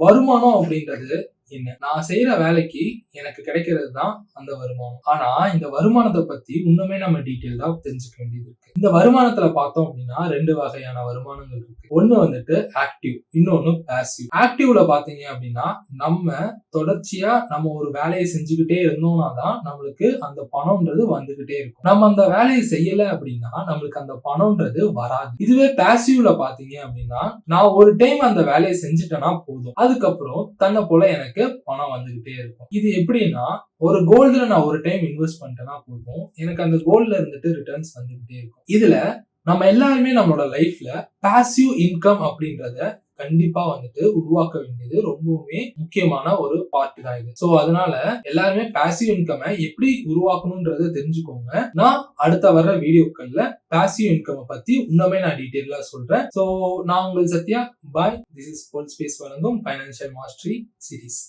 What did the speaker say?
வருமானம் அப்படின்றது என்ன? நான் செய்யற வேலைக்கு எனக்கு கிடைக்கிறது தான் அந்த வருமானம். ஆனா இந்த வருமானத்தை பத்தி இன்னுமே நம்ம டீட்டெயிலா தெரிஞ்சுக்க வேண்டியது இருக்கு. இந்த வருமானத்துல பார்த்தோம் அப்படின்னா 2 வகையான வருமானங்கள் இருக்கு. ஒண்ணு வந்துட்டு ஆக்டிவ், இன்னொன்னு பாசிவ். ஆக்டிவ்ல பாத்தீங்க அப்படின்னா நம்ம தொடர்ச்சியா நம்ம ஒரு வேலையை செஞ்சுக்கிட்டே இருந்தோம்னா தான் நம்மளுக்கு அந்த பணம்ன்றது வந்துகிட்டே இருக்கும். நம்ம அந்த வேலையை செய்யல அப்படின்னா நம்மளுக்கு அந்த பணம்ன்றது வராது. இதுவே பாசிவ்ல பாத்தீங்க அப்படின்னா நான் ஒரு டைம் அந்த வேலையை செஞ்சுட்டேன்னா போதும், அதுக்கப்புறம் தன்னை போல எனக்கு பணம் வந்துகிட்டே இருக்கும். இது எப்படின்னா ஒரு கோல்டுல நான் ஒரு டைம் இன்வெஸ்ட் பண்ணிட்டேன்னா போதும், எனக்கு அந்த கோல்ட்ல இருந்துட்டு ரிட்டர்ன்ஸ் வந்துகிட்டே இருக்கும். இதுல நம்ம எல்லாருமே நம்மளோட லைஃப்ல பாசிவ் இன்கம் அப்படின்றத கண்டிப்பா வந்துட்டு உருவாக்க வேண்டியது ரொம்பவுமே முக்கியமான ஒரு பார்ட் தான் இது. சோ அதனால எல்லாருமே பாசிவ் இன்கம் எப்படி உருவாக்கணும்ன்றத தெரிஞ்சுக்கோங்க. நான் அடுத்த வர்ற வீடியோக்கள்ல பாசிவ் இன்கம் பத்தி இன்னுமே நான் டீடைலா சொல்றேன். சோ நான் உங்கள் சத்யா. பாய். திஸ் இஸ் போல் ஸ்பேஸ் வழங்கும் ஃபைனான்சியல் மாஸ்டரி சீரிஸ்.